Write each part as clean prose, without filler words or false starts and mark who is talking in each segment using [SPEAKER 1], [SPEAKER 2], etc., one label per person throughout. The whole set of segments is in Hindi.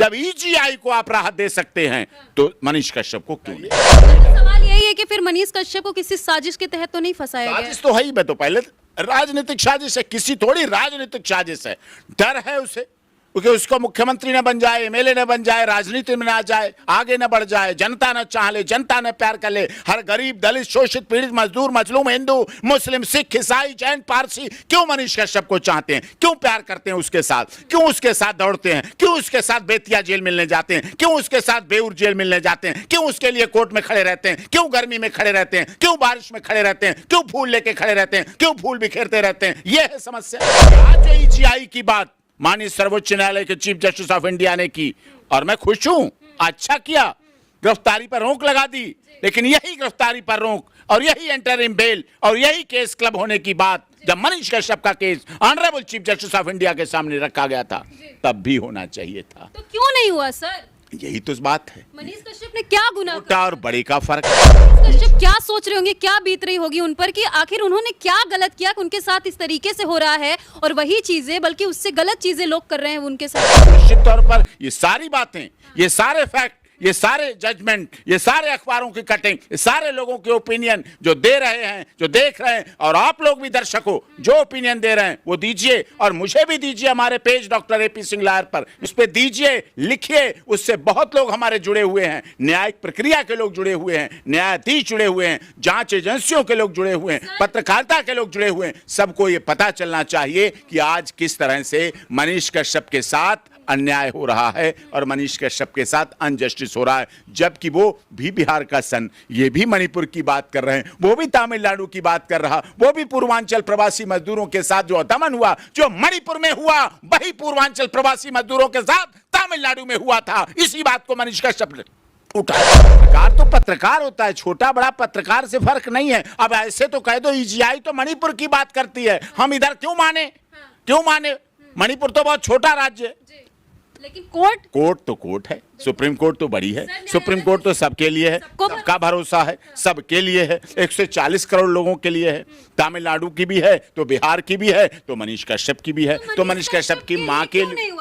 [SPEAKER 1] जब ईजीआई को आप राहत दे सकते हैं तो मनीष कश्यप को क्यों नहीं?
[SPEAKER 2] सवाल यही है कि फिर मनीष कश्यप को किसी साजिश के तहत तो नहीं फंसाया गया?
[SPEAKER 1] साजिश तो है ही, मैं तो पहले राजनीतिक साजिश है, किसी थोड़ी राजनीतिक साजिश है। डर है उसे क्योंकि उसको मुख्यमंत्री न बन जाए, एमएलए न बन जाए, राजनीति में ना जाए, आगे न बढ़ जाए, जनता न चाह ले, जनता न प्यार कर ले। हर गरीब, दलित, शोषित, पीड़ित, मजदूर, मजलूम, हिंदू, मुस्लिम, सिख, ईसाई, जैन, पारसी क्यों मनीष कश्यप को चाहते हैं? क्यों प्यार करते हैं उसके साथ? क्यों उसके साथ दौड़ते हैं? क्यों उसके साथ बेतिया जेल मिलने जाते हैं? क्यों उसके साथ बेऊर जेल मिलने जाते हैं? क्यों उसके लिए कोर्ट में खड़े रहते हैं? क्यों गर्मी में खड़े रहते हैं? क्यों बारिश में खड़े रहते हैं? क्यों फूल लेके खड़े रहते हैं? क्यों फूल बिखेरते रहते हैं? यह है समस्या। आज जो ईजीआई की बात माननीय सर्वोच्च न्यायालय के चीफ जस्टिस ऑफ इंडिया ने की और मैं खुश हूं, अच्छा किया, गिरफ्तारी पर रोक लगा दी। लेकिन यही गिरफ्तारी पर रोक और यही इंटरिम बेल और यही केस क्लब होने की बात जब मनीष कश्यप का case honourable chief justice of India के सामने रखा गया था तब भी होना चाहिए था।
[SPEAKER 2] तो क्यों नहीं हुआ सर?
[SPEAKER 1] यही तो इस बात है।
[SPEAKER 2] मनीष कश्यप ने क्या गुनाह
[SPEAKER 1] छोटा और बड़े का फर्क है।
[SPEAKER 2] मनीष कश्यप क्या सोच रहे होंगे, क्या बीत रही होगी उन पर कि आखिर उन्होंने क्या गलत किया कि उनके साथ इस तरीके से हो रहा है और वही चीजें बल्कि उससे गलत चीजें लोग कर रहे हैं उनके साथ।
[SPEAKER 1] निश्चित तौर पर ये सारी बातें, ये सारे फैक्ट, ये सारे जजमेंट, ये सारे अखबारों की कटिंग, ये सारे लोगों के ओपिनियन जो दे रहे हैं, जो देख रहे हैं, और आप लोग भी दर्शक हो जो ओपिनियन दे रहे हैं वो दीजिए और मुझे भी दीजिए। हमारे page doctor AP Singh lawyer पर उस पर दीजिए, लिखिए। उससे बहुत लोग हमारे जुड़े हुए हैं, न्यायिक प्रक्रिया के लोग जुड़े हुए हैं, न्यायाधीश जुड़े हुए हैं, जांच एजेंसियों के लोग जुड़े हुए हैं, पत्रकारिता के लोग जुड़े हुए हैं। सबको ये पता चलना चाहिए कि आज किस तरह से मनीष कश्यप के साथ अन्याय हो रहा है और मनीष कश्यप के साथ अनजस्टिस हो रहा है। जबकि वो भी बिहार का सन, ये भी मणिपुर की बात कर रहे हैं, वो भी तमिलनाडु की बात कर रहा, वो भी पूर्वांचल प्रवासी मजदूरों के साथ जो दमन हुआ, जो मणिपुर में हुआ, वही पूर्वांचल प्रवासी मजदूरों के साथ तमिलनाडु में हुआ था। इसी बात को मनीष कश्यप ने उठाया। पत्रकार तो पत्रकार होता है, छोटा बड़ा पत्रकार से फर्क नहीं है। अब ऐसे तो कह दो ईजीआई तो मणिपुर की बात करती है, हम इधर क्यों माने? क्यों माने? मणिपुर तो बहुत छोटा राज्य है।
[SPEAKER 2] लेकिन कोर्ट
[SPEAKER 1] तो कोर्ट है, सुप्रीम कोर्ट तो बड़ी है। सुप्रीम कोर्ट तो सबके लिए है, सबका भरोसा है, सबके लिए है, 140 करोड़ लोगों के लिए है। तमिलनाडु की भी है तो बिहार की भी है तो मनीष कश्यप की भी है। तो मनीष कश्यप की मां के लिए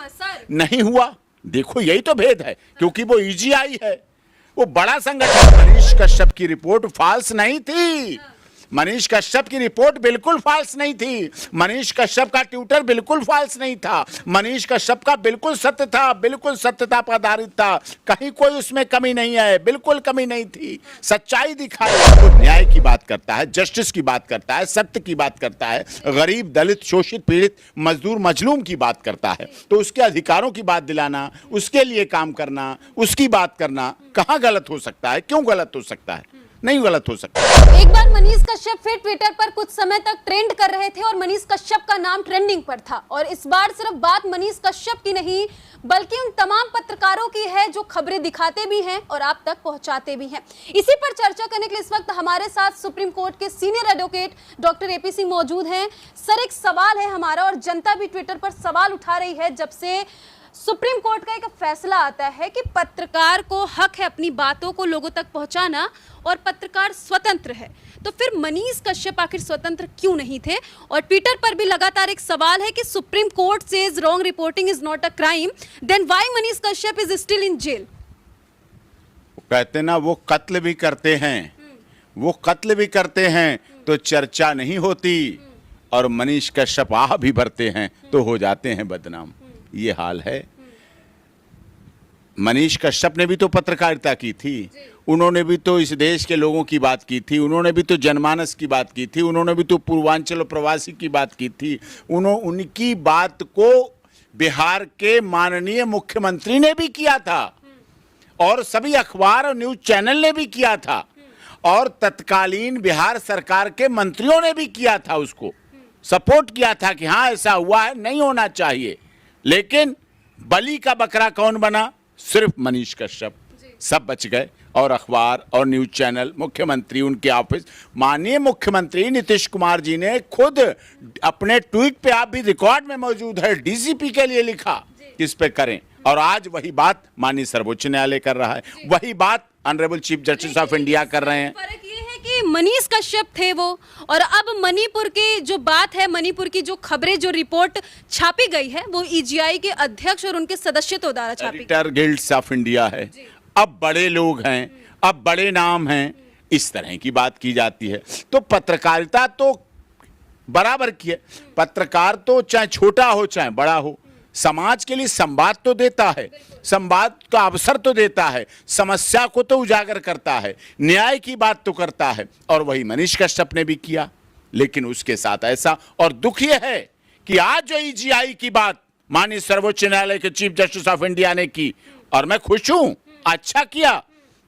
[SPEAKER 1] नहीं हुआ। देखो यही तो भेद है, क्योंकि वो ईजीआई है, वो बड़ा संगठन। मनीष कश्यप की रिपोर्ट फॉल्स नहीं थी। मनीष कश्यप की रिपोर्ट बिल्कुल फॉल्स नहीं थी। मनीष कश्यप का ट्विटर बिल्कुल फॉल्स नहीं था। मनीष कश्यप का बिल्कुल सत्य था, बिल्कुल सत्यता पर आधारित था। कहीं कोई उसमें कमी नहीं है, बिल्कुल कमी नहीं थी। सच्चाई दिखाई, वो न्याय की बात करता है, जस्टिस की बात करता है, सत्य की बात करता है, गरीब, दलित, शोषित, पीड़ित, मजदूर, मजलूम की बात करता है। तो उसके अधिकारों की बात दिलाना, उसके लिए काम करना, उसकी बात करना कहाँ गलत हो सकता है? क्यों गलत हो सकता है? नहीं गलत हो सकता।
[SPEAKER 2] एक बार मनीष कश्यप फिर ट्विटर पर कुछ समय तक ट्रेंड कर रहे थे और मनीष कश्यप का नाम ट्रेंडिंग पर था। और इस बार सिर्फ बात मनीष कश्यप की नहीं बल्कि उन तमाम पत्रकारों की है जो खबरें दिखाते भी हैं और आप तक पहुंचाते भी हैं। इसी पर चर्चा करने के लिए इस वक्त हमारे साथ सुप्रीम कोर्ट के senior advocate doctor AP Singh मौजूद हैं। सर, एक सवाल है हमारा और जनता भी ट्विटर पर सवाल उठा रही है जब से सुप्रीम कोर्ट का एक फैसला आता है कि पत्रकार को हक है अपनी बातों को लोगों तक पहुंचाना और पत्रकार स्वतंत्र है, तो फिर मनीष कश्यप आखिर स्वतंत्र क्यों नहीं थे? और ट्विटर पर भी लगातार एक सवाल है कि supreme court says wrong reporting is not a crime, then why Manish Kashyap is still in jail?
[SPEAKER 1] कहते ना वो कत्ल भी करते हैं, वो कत्ल भी करते हैं तो चर्चा नहीं होती, और मनीष कश्यप आह भी भरते हैं तो हो जाते हैं बदनाम। ये हाल है। मनीष कश्यप ने भी तो पत्रकारिता की थी, उन्होंने भी तो इस देश के लोगों की बात की थी, उन्होंने भी तो जनमानस की बात की थी, उन्होंने भी तो पूर्वांचल प्रवासी की बात की थी। उनकी बात को बिहार के माननीय मुख्यमंत्री ने भी किया था और सभी अखबार और न्यूज चैनल ने भी किया था और तत्कालीन बिहार सरकार के मंत्रियों ने भी किया था, उसको सपोर्ट किया था कि हाँ ऐसा हुआ है, नहीं होना चाहिए। लेकिन बलि का बकरा कौन बना? सिर्फ मनीष कश्यप। सब बच गए और अखबार और न्यूज चैनल, मुख्यमंत्री, उनके ऑफिस। माननीय मुख्यमंत्री नीतीश कुमार जी ने खुद अपने ट्वीट पे, आप भी रिकॉर्ड में मौजूद है, डीजीपी के लिए लिखा कि इस पे करें। और आज वही बात माननीय सर्वोच्च न्यायालय कर रहा है, वही बात honourable chief justice of India कर रहे हैं।
[SPEAKER 2] फर्क ये है कि मनीष कश्यप थे वो, और अब मणिपुर की जो बात है, मणिपुर की जो खबरें, जो रिपोर्ट छापी गई है वो ईजीआई के अध्यक्ष और उनके सदस्यों द्वारा छापी गई।
[SPEAKER 1] एडिटर गिल्ड्स ऑफ इंडिया है, अब बड़े लोग हैं, अब बड़े नाम हैं, इस तरह की बात की जाती है। तो पत्रकारिता तो बराबर की है, पत्रकार तो चाहे छोटा हो चाहे बड़ा हो, समाज के लिए संवाद तो देता है, संवाद का अवसर तो देता है, समस्या को तो उजागर करता है, न्याय की बात तो करता है, और वही मनीष कश्यप ने भी किया। लेकिन उसके साथ ऐसा, और दुख यह है कि आज जो ईजीआई की बात माननीय सर्वोच्च न्यायालय के चीफ जस्टिस ऑफ इंडिया ने की, और मैं खुश हूं, अच्छा किया,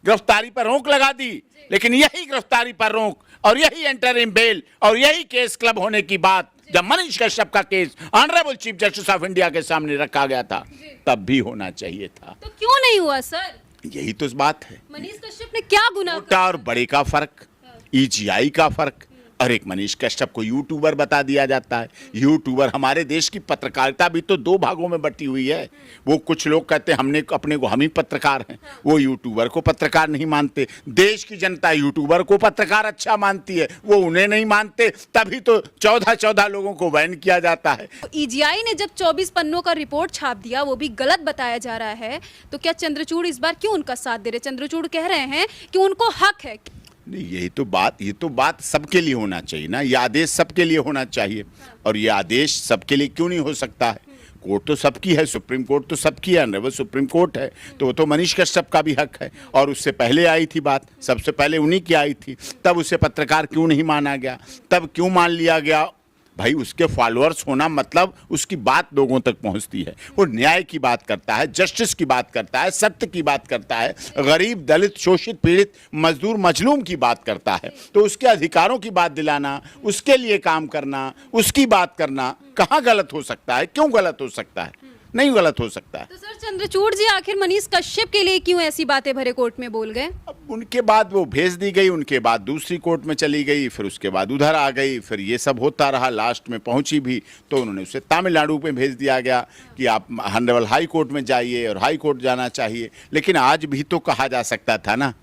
[SPEAKER 1] गिरफ्तारी पर रोक लगा दी, लेकिन यही गिरफ्तारी पर रोक और यही इंटरिम बेल और यही केस क्लब होने की बात जब मनीष कश्यप का case honourable chief justice of India के सामने रखा गया था, तब भी होना चाहिए था।
[SPEAKER 2] तो क्यों नहीं हुआ सर?
[SPEAKER 1] यही तो बात है।
[SPEAKER 2] मनीष कश्यप ने क्या गुनाह
[SPEAKER 1] छोटा और बड़े का फर्क, ईजीआई का फर्क, और एक मनीष कश्यप को यूट्यूबर बता दिया जाता है। यूट्यूबर, हमारे देश की पत्रकारिता भी तो दो भागों में बटी हुई है। वो कुछ लोग कहते हैं हमने अपने को हम ही पत्रकार हैं, वो यूट्यूबर को पत्रकार नहीं मानते। देश की जनता यूट्यूबर को पत्रकार अच्छा मानती है, वो उन्हें नहीं मानते, तभी तो 14 लोगों को बैन किया जाता है।
[SPEAKER 2] ईजीआई ने जब 24 पन्नों का रिपोर्ट छाप दिया, वो भी गलत बताया जा रहा है, तो क्या चंद्रचूड़ इस बार क्यों उनका साथ दे रहे? चंद्रचूड़ कह रहे हैं कि उनको हक है।
[SPEAKER 1] नहीं, ये तो बात सबके लिए होना चाहिए ना, ये आदेश सबके लिए होना चाहिए, और ये आदेश सबके लिए क्यों नहीं हो सकता है? कोर्ट तो सबकी है, सुप्रीम कोर्ट तो सबकी है, ऑनरेबल सुप्रीम कोर्ट है, तो वो तो मनीष कश्यप का भी हक है। और उससे पहले आई थी बात, सबसे पहले उन्हीं की आई थी, तब उसे पत्रकार क्यों नहीं माना गया, तब क्यों मान लिया गया? भाई, उसके फॉलोअर्स होना मतलब उसकी बात लोगों तक पहुंचती है, वो न्याय की बात करता है, जस्टिस की बात करता है, सत्य की बात करता है, गरीब, दलित, शोषित, पीड़ित, मजदूर, मजलूम की बात करता है। तो उसके अधिकारों की बात दिलाना, उसके लिए काम करना, उसकी बात करना कहाँ गलत हो सकता है? क्यों गलत हो सकता है? नहीं गलत हो सकता है।
[SPEAKER 2] तो सर, चंद्रचूड़ जी आखिर मनीष कश्यप के लिए क्यों ऐसी बातें भरे कोर्ट में बोल गए?
[SPEAKER 1] अब उनके बाद वो भेज दी गई, उनके बाद दूसरी कोर्ट में चली गई, फिर उसके बाद उधर आ गई, फिर ये सब होता रहा, लास्ट में पहुंची भी तो उन्होंने उसे तमिलनाडु में भेज दिया गया कि आप ऑनरेबल हाई कोर्ट में जाइए, और हाई कोर्ट जाना चाहिए। लेकिन आज भी तो कहा जा सकता था ना,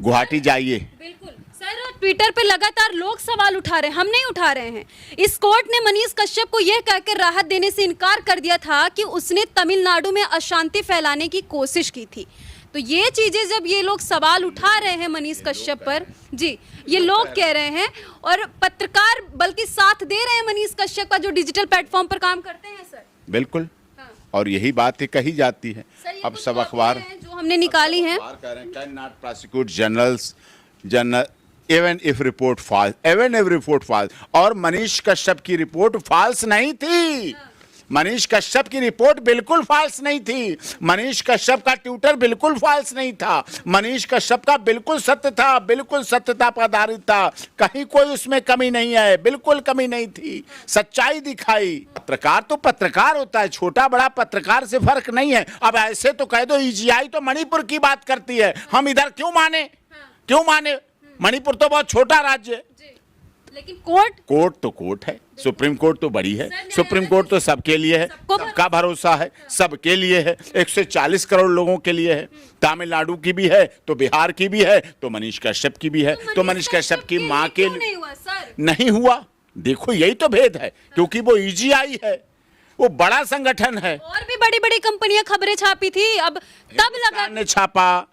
[SPEAKER 1] गुवाहाटी जाइए।
[SPEAKER 2] बिल्कुल सर, ट्विटर पे लगातार लोग सवाल उठा रहे हैं, हम नहीं उठा रहे हैं। इस कोर्ट ने मनीष कश्यप को यह कहकर राहत देने से इनकार कर दिया था कि उसने तमिलनाडु में अशांति फैलाने की कोशिश की थी। तो ये चीजें जब ये लोग सवाल उठा रहे हैं मनीष कश्यप पर, जी, ये लोग कह रहे हैं, और पत्रकार बल्कि साथ दे रहे हैं मनीष कश्यप का, जो डिजिटल प्लेटफॉर्म पर काम करते हैं सर।
[SPEAKER 1] बिल्कुल, और यही बातें कही जाती है। अब सब अखबार
[SPEAKER 2] जो हमने निकाली हैं,
[SPEAKER 1] can not prosecute general even if report false, even if report false। और मनीष कश्यप की रिपोर्ट फाल्स नहीं थी, मनीष कश्यप की रिपोर्ट बिल्कुल फाल्स नहीं थी, मनीष कश्यप का ट्विटर बिल्कुल फाल्स नहीं था, मनीष कश्यप का बिल्कुल सत्य था, बिल्कुल सत्यता पर आधारित था, कहीं कोई उसमें कमी नहीं है, बिल्कुल कमी नहीं थी, सच्चाई दिखाई। पत्रकार तो पत्रकार होता है, छोटा बड़ा पत्रकार से फर्क नहीं है। अब ऐसे तो कह दो ईजीआई तो मणिपुर की बात करती है, हम इधर क्यों माने? क्यों माने? मणिपुर तो बहुत छोटा राज्य है।
[SPEAKER 2] लेकिन कोर्ट
[SPEAKER 1] तो कोर्ट है, सुप्रीम कोर्ट तो बड़ी है, सुप्रीम कोर्ट तो सबके लिए है, सबका भरोसा है, सबके लिए है, 140 करोड़ लोगों के लिए है। तमिलनाडु की भी है तो बिहार की भी है तो मनीष कश्यप की भी है, तो मनीष कश्यप की माँ के लिए नहीं हुआ। देखो, यही तो भेद है, क्योंकि वो ईजीआई है, वो बड़ा संगठन है।
[SPEAKER 2] और भी बड़ी बड़ी कंपनियां खबरें छापी थी, अब तब लगा
[SPEAKER 1] ने छापा,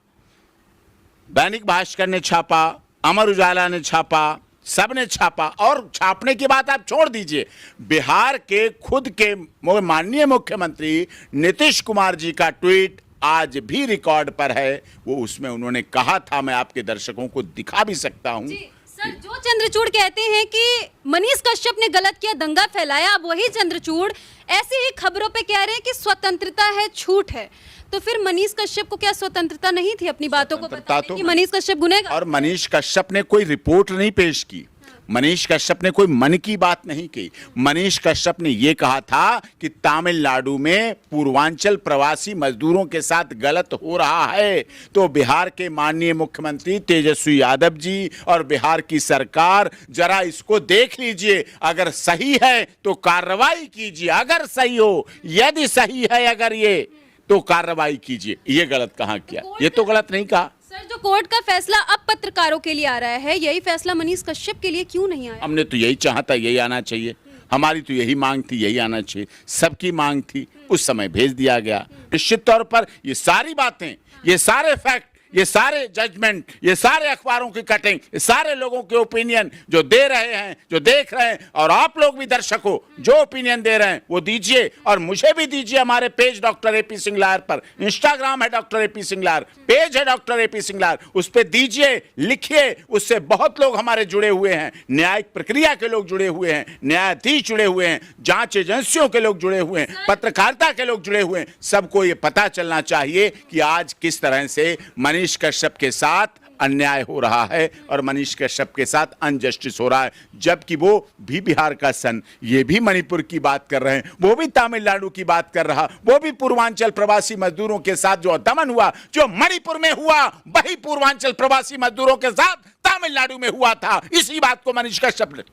[SPEAKER 1] दैनिक भास्कर ने छापा, अमर उजाला ने छापा, सब ने छापा। और छापने की बात आप छोड़ दीजिए, बिहार के खुद के माननीय मुख्यमंत्री नीतीश कुमार जी का ट्वीट आज भी रिकॉर्ड पर है। वो उसमें उन्होंने कहा था, मैं आपके दर्शकों को दिखा भी सकता हूं।
[SPEAKER 2] सर, जो चंद्रचूड़ कहते हैं कि मनीष कश्यप ने गलत किया, दंगा फैलाया, अब वही चंद्रचूड़ ऐसी ही खबरों पे कह रहे हैं कि स्वतंत्रता है, छूट है। तो फिर मनीष कश्यप को क्या स्वतंत्रता नहीं थी अपनी बातों को बताने की? मनीष कश्यप गुनहगार।
[SPEAKER 1] और मनीष कश्यप ने कोई रिपोर्ट नहीं पेश की, मनीष कश्यप ने कोई मन की बात नहीं की। मनीष कश्यप ने यह कहा था कि तमिलनाडु में पूर्वांचल प्रवासी मजदूरों के साथ गलत हो रहा है, तो बिहार के माननीय मुख्यमंत्री तेजस्वी यादव जी और बिहार की सरकार जरा इसको देख लीजिए, अगर सही है तो कार्रवाई कीजिए, अगर सही हो, यदि सही है अगर ये तो कार्रवाई कीजिए। ये गलत कहाँ किया? ये तो गलत नहीं कहा।
[SPEAKER 2] सर, जो कोर्ट का फैसला अब पत्रकारों के लिए आ रहा है, यही फैसला मनीष कश्यप के लिए क्यों नहीं आया?
[SPEAKER 1] हमने तो यही चाहा था, यही आना चाहिए। हमारी तो यही मांग थी, यही आना चाहिए। सबकी मांग थी, उस समय भेज दिया गया। निश्चित तौर पर ये सारी बातें, ये सारे फैक्ट, ये सारे जजमेंट, ये सारे अखबारों की कटिंग, ये सारे लोगों के ओपिनियन जो दे रहे हैं, जो देख रहे हैं, और आप लोग भी दर्शक हो, जो ओपिनियन दे रहे हैं वो दीजिए, और मुझे भी दीजिए। हमारे पेज डॉक्टर एपी सिंगलार पर, इंस्टाग्राम है डॉक्टर एपी सिंगलार, पेज है डॉक्टर एपी सिंगलार, उस पर दीजिए, लिखिए। उससे बहुत लोग हमारे जुड़े हुए हैं, न्यायिक प्रक्रिया के लोग जुड़े हुए हैं, न्यायाधीश जुड़े हुए हैं, जांच एजेंसियों के लोग जुड़े हुए हैं, पत्रकारिता के लोग जुड़े हुए हैं। सबको ये पता चलना चाहिए कि आज किस तरह से मनीष कश्यप के साथ अन्याय हो रहा है और मनीष कश्यप के साथ अनजस्टिस हो रहा है। जबकि वो भी बिहार का सन, ये भी मणिपुर की बात कर रहे हैं, वो भी तमिलनाडु की बात कर रहा, वो भी पूर्वांचल प्रवासी मजदूरों के साथ जो दमन हुआ, जो मणिपुर में हुआ, वही पूर्वांचल प्रवासी मजदूरों के साथ तमिलनाडु में हुआ था। इसी बात को मनीष कश्यप ने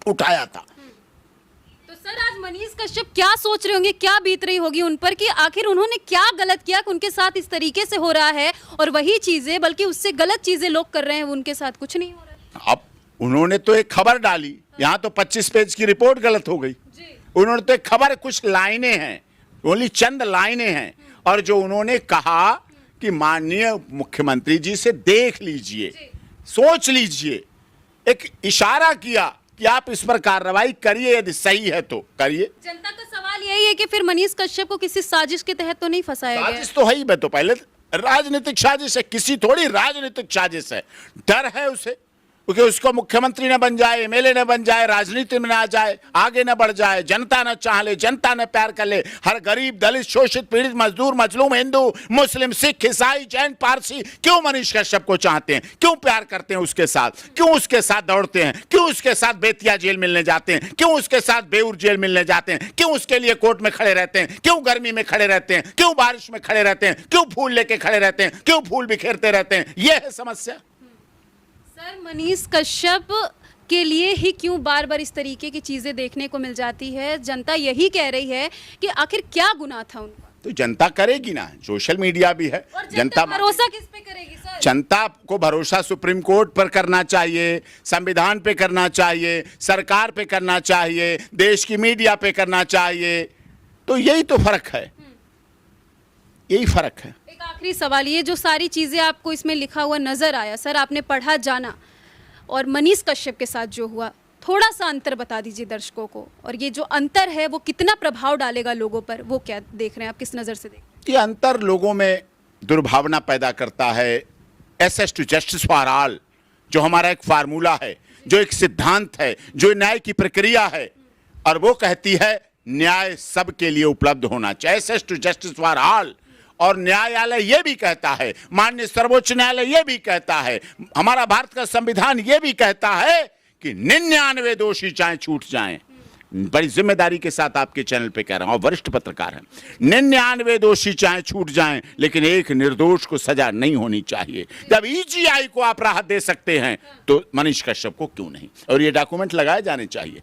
[SPEAKER 1] उठाया था।
[SPEAKER 2] सर, आज मनीष कश्यप क्या सोच रहे होंगे, क्या बीत रही होगी उन पर कि आखिर उन्होंने क्या गलत किया कि उनके साथ इस तरीके से हो रहा है, और वही चीजें, बल्कि उससे गलत चीजें लोग कर रहे हैं, उनके साथ कुछ नहीं हो रहा है।
[SPEAKER 1] अब उन्होंने तो एक खबर डाली, यहाँ तो 25 पेज की रिपोर्ट गलत हो गई। उन्होंने तो एक खबर, कुछ लाइनें हैं, ओनली चंद लाइनें हैं, और जो उन्होंने कहा कि माननीय मुख्यमंत्री जी से देख लीजिए, सोच लीजिए, एक इशारा किया कि आप इस पर कार्रवाई करिए, यदि सही है तो करिए।
[SPEAKER 2] जनता का सवाल यही है कि फिर मनीष कश्यप को किसी साजिश के तहत तो नहीं फंसाया गया?
[SPEAKER 1] साजिश तो है ही, मैं तो पहले राजनीतिक साजिश है, किसी थोड़ी राजनीतिक साजिश है। डर है उसे, क्योंकि उसको मुख्यमंत्री न बन जाए, एमएलए न बन जाए, राजनीति में ना जाए, आगे न बढ़ जाए, जनता न चाह ले, जनता न प्यार कर ले। हर गरीब, दलित, शोषित, पीड़ित, मजदूर, मजलूम, हिंदू, मुस्लिम, सिख, ईसाई, जैन, पारसी क्यों मनीष कश्यप को चाहते हैं, क्यों प्यार करते हैं उसके साथ, क्यों उसके साथ दौड़ते हैं, क्यों उसके साथ बेतिया जेल मिलने जाते हैं, क्यों उसके साथ बेऊर जेल मिलने जाते हैं, क्यों उसके लिए कोर्ट में खड़े रहते हैं, क्यों गर्मी में खड़े रहते हैं, क्यों बारिश में खड़े रहते हैं, क्यों फूल लेके खड़े रहते हैं, क्यों फूल बिखेरते रहते हैं। यह है समस्या।
[SPEAKER 2] सर, मनीष कश्यप के लिए ही क्यों बार बार इस तरीके की चीजें देखने को मिल जाती है? जनता यही कह रही है कि आखिर क्या गुनाह था उनका?
[SPEAKER 1] तो जनता करेगी ना, सोशल मीडिया भी है,
[SPEAKER 2] और जनता भरोसा किस पे करेगी सर?
[SPEAKER 1] जनता को भरोसा सुप्रीम कोर्ट पर करना चाहिए, संविधान पे करना चाहिए, सरकार पे करना चाहिए, देश की मीडिया पे करना चाहिए। तो यही तो फर्क है, यही फर्क है।
[SPEAKER 2] एक आखिरी सवाल, ये जो सारी चीजें आपको इसमें लिखा हुआ नजर आया, सर आपने पढ़ा जाना, और मनीष कश्यप के साथ जो हुआ, थोड़ा सा अंतर बता दीजिए दर्शकों को, और ये जो अंतर है वो कितना प्रभाव डालेगा लोगों पर, वो क्या देख रहे हैं आप, किस नजर से देख रहे हैं?
[SPEAKER 1] ये अंतर लोगों में दुर्भावना पैदा करता है। Access to justice for all, जो हमारा एक फार्मूला है, जो एक सिद्धांत है, जो न्याय की प्रक्रिया है, और वो कहती है न्याय सबके लिए उपलब्ध होना चाहिए, access to justice for all. और न्यायालय ये भी कहता है, माननीय सर्वोच्च न्यायालय ये भी कहता है, हमारा भारत का संविधान ये भी कहता है कि 99 दोषी चाहे छूट जाएं। बड़ी जिम्मेदारी के साथ आपके चैनल पे कह रहा हूं, और वरिष्ठ पत्रकार हैं, 99 दोषी चाहे छूट जाएं, लेकिन एक निर्दोष को सजा नहीं होनी चाहिए। जब ईजीआई को आप राहत दे सकते हैं तो मनीष कश्यप को क्यों नहीं? और ये डॉक्यूमेंट लगाए जाने चाहिए।